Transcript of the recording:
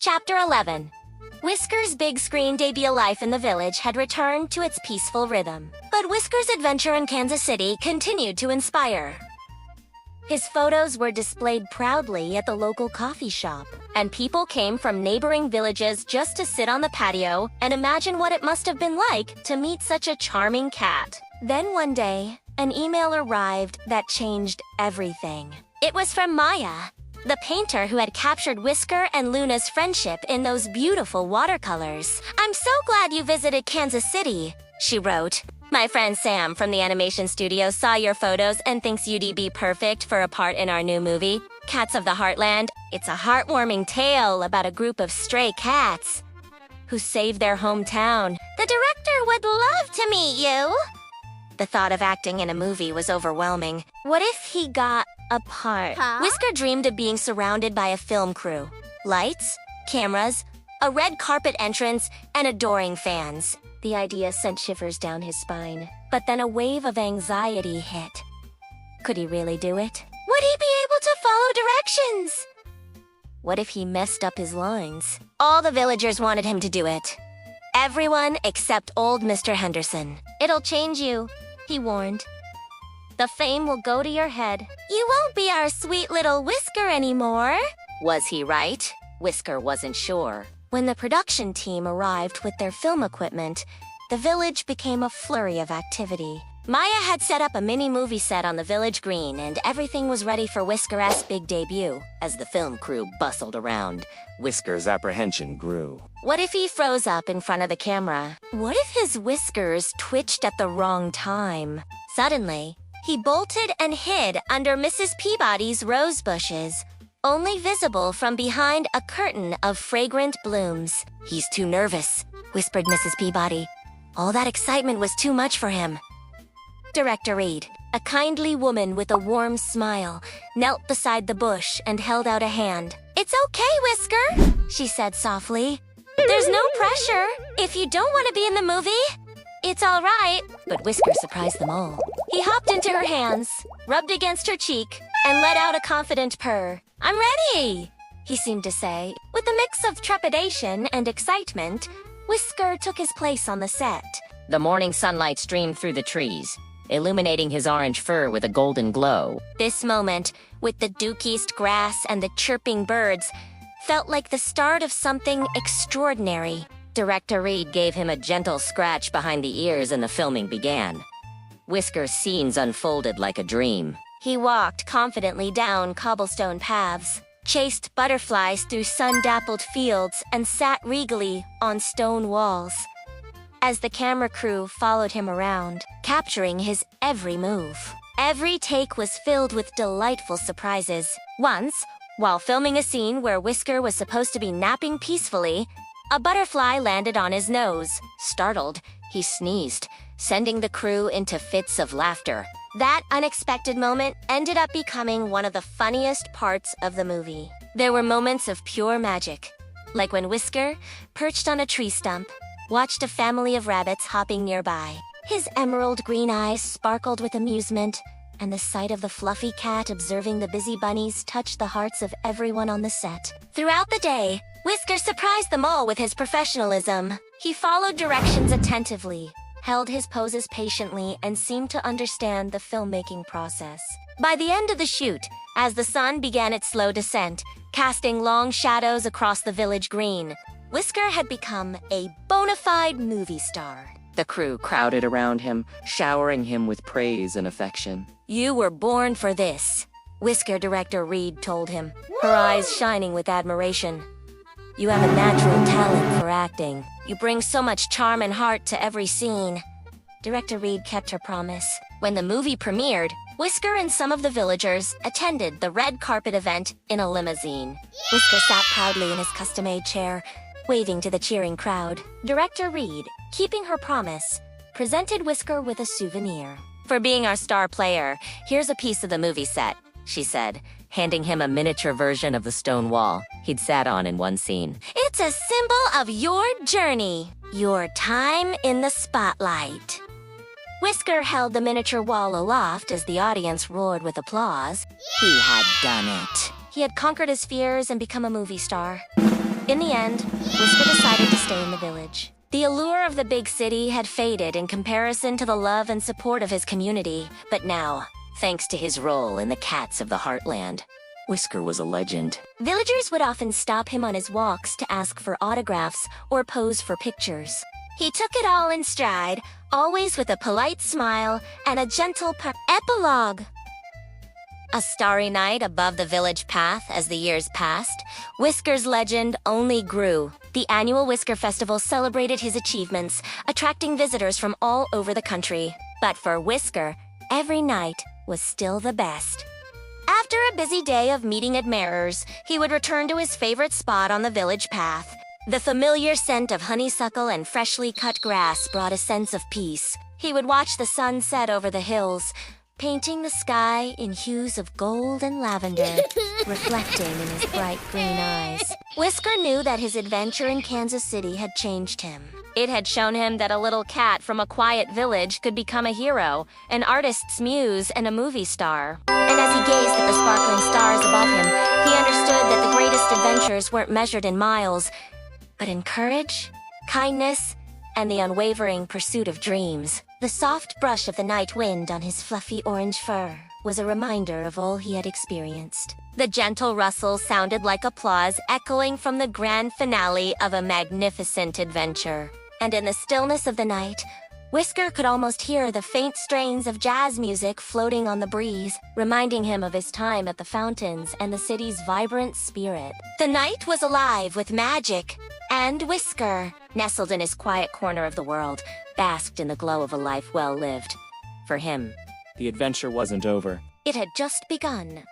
Chapter 11. Whisker's big screen debut life in the village had returned to its peaceful rhythm. But Whisker's adventure in Kansas City continued to inspire. His photos were displayed proudly at the local coffee shop, and people came from neighboring villages just to sit on the patio and imagine what it must have been like to meet such a charming cat. Then one day, an email arrived that changed everything. It was from Maya, the painter who had captured Whisker and Luna's friendship in those beautiful watercolors. "I'm so glad you visited Kansas City," she wrote. "My friend Sam from the animation studio saw your photos and thinks you'd be perfect for a part in our new movie, Cats of the Heartland. It's a heartwarming tale about a group of stray cats who saved their hometown. The director would love to meet you." The thought of acting in a movie was overwhelming. What if he got a part? Whisker dreamed of being surrounded by a film crew. Lights, cameras, a red carpet entrance, and adoring fans. The idea sent shivers down his spine. But then a wave of anxiety hit. Could he really do it? Would he be able to follow directions? What if he messed up his lines? All the villagers wanted him to do it. Everyone except old Mr. Henderson. "It'll change you," he warned. "The fame will go to your head. You won't be our sweet little Whisker anymore." Was he right? Whisker wasn't sure. When the production team arrived with their film equipment, the village became a flurry of activity. Maya had set up a mini movie set on the village green, and everything was ready for Whisker's big debut. As the film crew bustled around, Whisker's apprehension grew. what if he froze up in front of the camera? What if his whiskers twitched at the wrong time? Suddenly, he bolted and hid under Mrs. Peabody's rose bushes, only visible from behind a curtain of fragrant blooms. "He's too nervous," whispered Mrs. Peabody. All that excitement was too much for him. Director Reed, a kindly woman with a warm smile, knelt beside the bush and held out a hand. "It's okay, Whisker," she said softly. "There's no pressure. If you don't want to be in the movie, it's all right." But Whisker surprised them all. He hopped into her hands, rubbed against her cheek, and let out a confident purr. "I'm ready," he seemed to say. With a mix of trepidation and excitement, Whisker took his place on the set. The morning sunlight streamed through the trees, illuminating his orange fur with a golden glow. This moment, with the dew-kissed grass and the chirping birds, felt like the start of something extraordinary. Director Reed gave him a gentle scratch behind the ears and the filming began. Whisker's scenes unfolded like a dream. He walked confidently down cobblestone paths, chased butterflies through sun-dappled fields, and sat regally on stone walls. As the camera crew followed him around, capturing his every move. Every take was filled with delightful surprises. Once, while filming a scene where Whisker was supposed to be napping peacefully, a butterfly landed on his nose. Startled, he sneezed, sending the crew into fits of laughter. That unexpected moment ended up becoming one of the funniest parts of the movie. There were moments of pure magic, like when Whisker, perched on a tree stump, watched a family of rabbits hopping nearby. His emerald green eyes sparkled with amusement, and the sight of the fluffy cat observing the busy bunnies touched the hearts of everyone on the set. Throughout the day, Whisker surprised them all with his professionalism. He followed directions attentively, held his poses patiently, and seemed to understand the filmmaking process. By the end of the shoot, as the sun began its slow descent, casting long shadows across the village green, Whisker had become a bona fide movie star. The crew crowded around him, showering him with praise and affection. "You were born for this," Whisker director Reed told him, her eyes shining with admiration. "You have a natural talent for acting. You bring so much charm and heart to every scene." Director Reed kept her promise. When the movie premiered, Whisker and some of the villagers attended the red carpet event in a limousine. Whisker sat proudly in his custom-made chair, waving to the cheering crowd. Director Reed, keeping her promise, presented Whisker with a souvenir. "For being our star player, here's a piece of the movie set," she said, handing him a miniature version of the stone wall he'd sat on in one scene. "It's a symbol of your journey, your time in the spotlight." Whisker held the miniature wall aloft as the audience roared with applause. He had done it. He had conquered his fears and become a movie star. In the end, Whisker decided to stay in the village. The allure of the big city had faded in comparison to the love and support of his community, but now, thanks to his role in the Cats of the Heartland, Whisker was a legend. Villagers would often stop him on his walks to ask for autographs or pose for pictures. He took it all in stride, always with a polite smile and a gentle epilogue. A starry night above the village path as the years passed, Whisker's legend only grew. The annual Whisker Festival celebrated his achievements, attracting visitors from all over the country. But for Whisker, every night was still the best. After a busy day of meeting admirers, he would return to his favorite spot on the village path. The familiar scent of honeysuckle and freshly cut grass brought a sense of peace. He would watch the sun set over the hills, painting the sky in hues of gold and lavender, reflecting in his bright green eyes. Whisker knew that his adventure in Kansas City had changed him. It had shown him that a little cat from a quiet village could become a hero, an artist's muse, and a movie star. And as he gazed at the sparkling stars above him, he understood that the greatest adventures weren't measured in miles, but in courage, kindness, and the unwavering pursuit of dreams. The soft brush of the night wind on his fluffy orange fur was a reminder of all he had experienced. The gentle rustle sounded like applause echoing from the grand finale of a magnificent adventure. And in the stillness of the night, Whisker could almost hear the faint strains of jazz music floating on the breeze, reminding him of his time at the fountains and the city's vibrant spirit. The night was alive with magic, and Whisker, nestled in his quiet corner of the world, basked in the glow of a life well lived. For him, The adventure wasn't over. it had just begun.